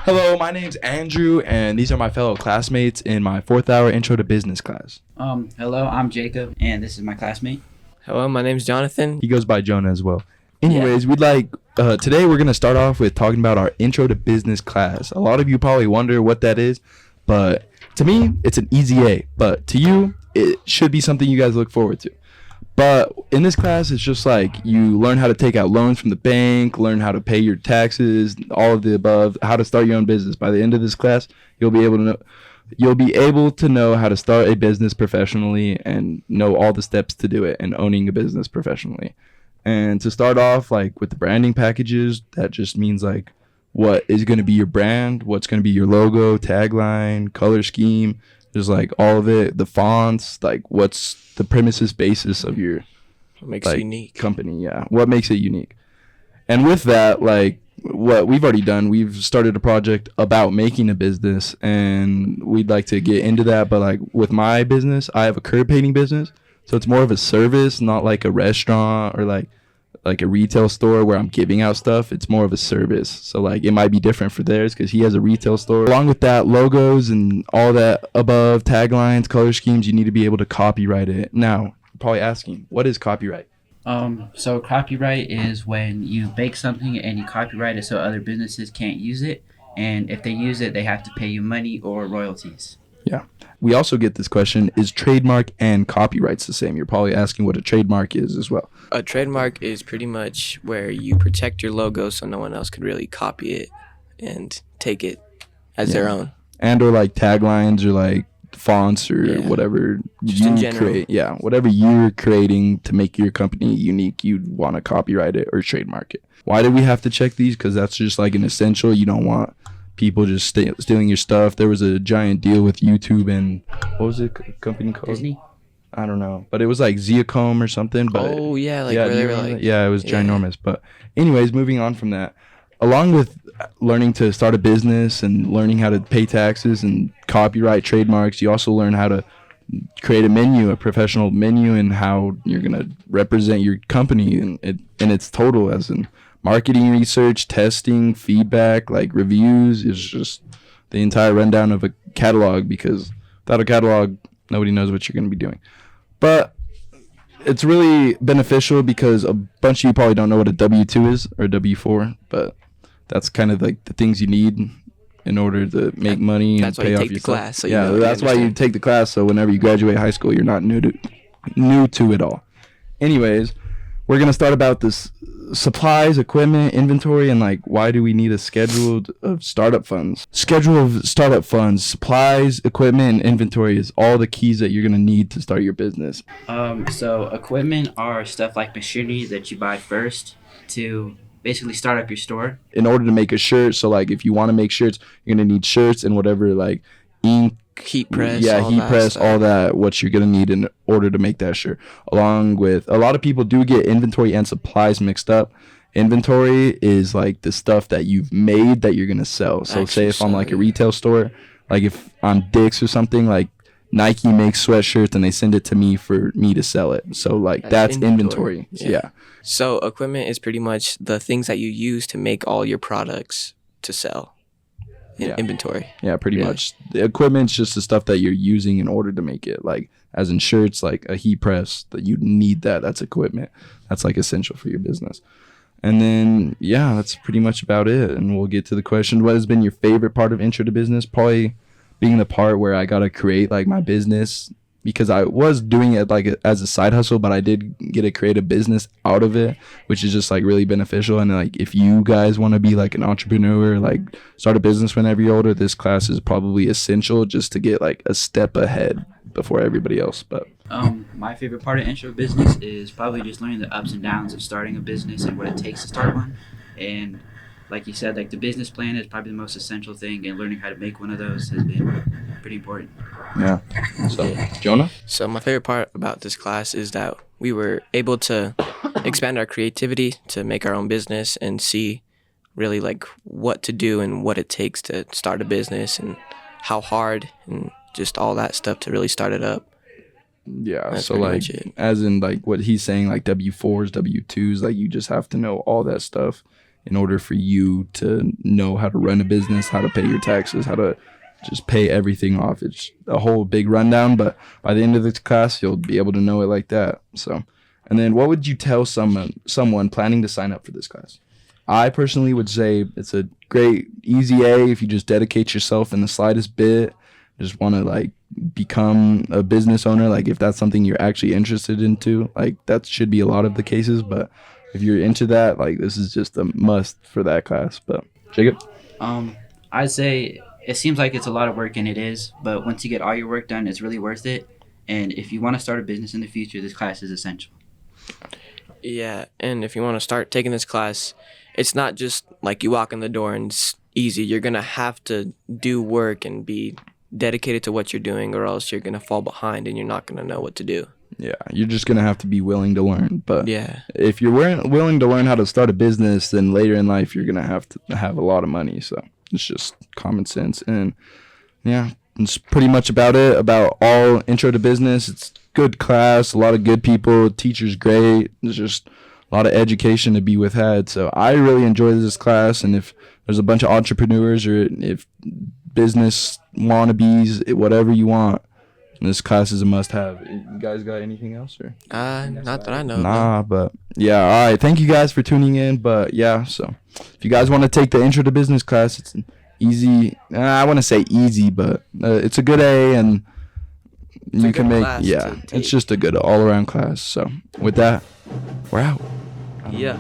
Hello, my name's Andrew, and these are my fellow classmates in my fourth hour Intro to Business class. Hello, I'm Jacob, and this is my classmate. Hello, my name's Jonathan. He goes by Jonah as well. Anyways, today we're going to start off with talking about our Intro to Business class. A lot of you probably wonder what that is, but to me, it's an easy A. But to you, it should be something you guys look forward to. But in this class, it's just like you learn how to take out loans from the bank, learn how to pay your taxes, all of the above, how to start your own business. By the end of this class, you'll be able to know how to start a business professionally and know all the steps to do it and owning a business professionally. And to start off, like with the branding packages, that just means like what is going to be your brand, what's going to be your logo, tagline, color scheme, just like all of it, the fonts, like what's the premises basis of your What makes it unique? company. Yeah, what makes it unique. And with that, like what we've already done, we've started a project about making a business, and we'd like to get into that. But like with my business, I have a curb painting business, so it's more of a service, not like a restaurant or like a retail store where I'm giving out stuff. It's more of a service. So like it might be different for theirs because he has a retail store. Along with that, logos and all that above, taglines, color schemes, you need to be able to copyright it. Now, you're probably asking, what is copyright? So copyright is when you make something and you copyright it so other businesses can't use it, and if they use it, they have to pay you money or royalties. Yeah. We also get this question, is trademark and copyrights the same? You're probably asking what a trademark is as well. A trademark is pretty much where you protect your logo so no one else could really copy it and take it as their own. And or like taglines or like fonts or whatever Just in you general. create. Yeah, whatever you're creating to make your company unique, you'd want to copyright it or trademark it. Why do we have to check these? Because that's just like an essential. You don't want people just stealing your stuff. There was a giant deal with YouTube and what was it company called? Disney? I don't know, but it was like Zeacom or something. But Oh yeah, like yeah, where do they you were remember like, that? Yeah, it was yeah. ginormous. But anyways, moving on from that, along with learning to start a business and learning how to pay taxes and copyright trademarks, you also learn how to create a menu, a professional menu, and how you're gonna represent your company in its total, as in marketing research, testing, feedback, like reviews. Is just the entire rundown of a catalog, because without a catalog, nobody knows what you're gonna be doing. But it's really beneficial because a bunch of you probably don't know what a W-2 is or W-4, but that's kind of like the things you need in order to make money and That's why pay you off take your the stuff. class, so you yeah, know, you that's why you understand. take the class. So whenever you graduate high school, you're not new to it all. Anyways, we're gonna start about this supplies, equipment, inventory, and like why do we need a schedule of startup funds? Schedule of startup funds, supplies, equipment, and inventory is all the keys that you're gonna need to start your business. So equipment are stuff like machinery that you buy first to basically start up your store. In order to make a shirt, so like if you want to make shirts, you're gonna need shirts and whatever like ink, Heat press, yeah, all heat that press, stuff. all that, what you're gonna need in order to make that shirt. Along with a lot of people do get inventory and supplies mixed up. Inventory is like the stuff that you've made that you're gonna sell. So say Actually if I'm like a sell, yeah. retail store, like if I'm Dick's or something, like Nike makes sweatshirts and they send it to me for me to sell it. So like that's That's inventory. inventory. Yeah. So equipment is pretty much the things that you use to make all your products to sell in Yeah. inventory. Yeah, pretty Really? much. The equipment's just the stuff that you're using in order to make it. Like, as in shirts, like a heat press, that you need that. That's equipment. That's like essential for your business. And then, yeah, that's pretty much about it. And we'll get to the question, what has been your favorite part of Intro to Business? Probably being the part where I got to create like my business, because I was doing it like as a side hustle, but I did get to create a business out of it, which is just like really beneficial. And like if you guys want to be like an entrepreneur, like start a business whenever you're older, this class is probably essential just to get like a step ahead before everybody else. But My favorite part of intro business is probably just learning the ups and downs of starting a business and what it takes to start one. And like you said, like the business plan is probably the most essential thing, and learning how to make one of those has been pretty important. yeah. So Jonah? So my favorite part about this class is that we were able to expand our creativity to make our own business and see really like what to do and what it takes to start a business and how hard and just all that stuff to really start it up. Yeah, That's so pretty like much it. as in like what he's saying, like W4s, W2s, like you just have to know all that stuff in order for you to know how to run a business, how to pay your taxes, how to just pay everything off. It's a whole big rundown, but by the end of this class, you'll be able to know it like that. So, and then what would you tell someone planning to sign up for this class? I personally would say it's a great, easy A if you just dedicate yourself in the slightest bit, just want to like become a business owner. Like if that's something you're actually interested into, like that should be a lot of the cases. But if you're into that, like this is just a must for that class. But Jacob? I'd say it seems like it's a lot of work, and it is, but once you get all your work done, it's really worth it. And if you want to start a business in the future, this class is essential. Yeah, and if you want to start taking this class, it's not just like you walk in the door and it's easy. You're going to have to do work and be dedicated to what you're doing, or else you're going to fall behind and you're not going to know what to do. Yeah, you're just going to have to be willing to learn. But Yeah. if you're willing to learn how to start a business, then later in life, you're going to have a lot of money. So it's just common sense. And yeah, it's pretty much about it, about all intro to business. It's good class, a lot of good people, teacher's great. There's just a lot of education to be had. So I really enjoy this class. And if there's a bunch of entrepreneurs or if business wannabes, whatever you want, this class is a must-have. You guys got anything else? Or? Not that I know. Nah, but yeah, all right. Thank you guys for tuning in. But yeah, so if you guys want to take the intro to business class, it's an easy. I want to say easy, but it's a good A, and you can make. Yeah, it's just a good all-around class. So with that, we're out. Yeah.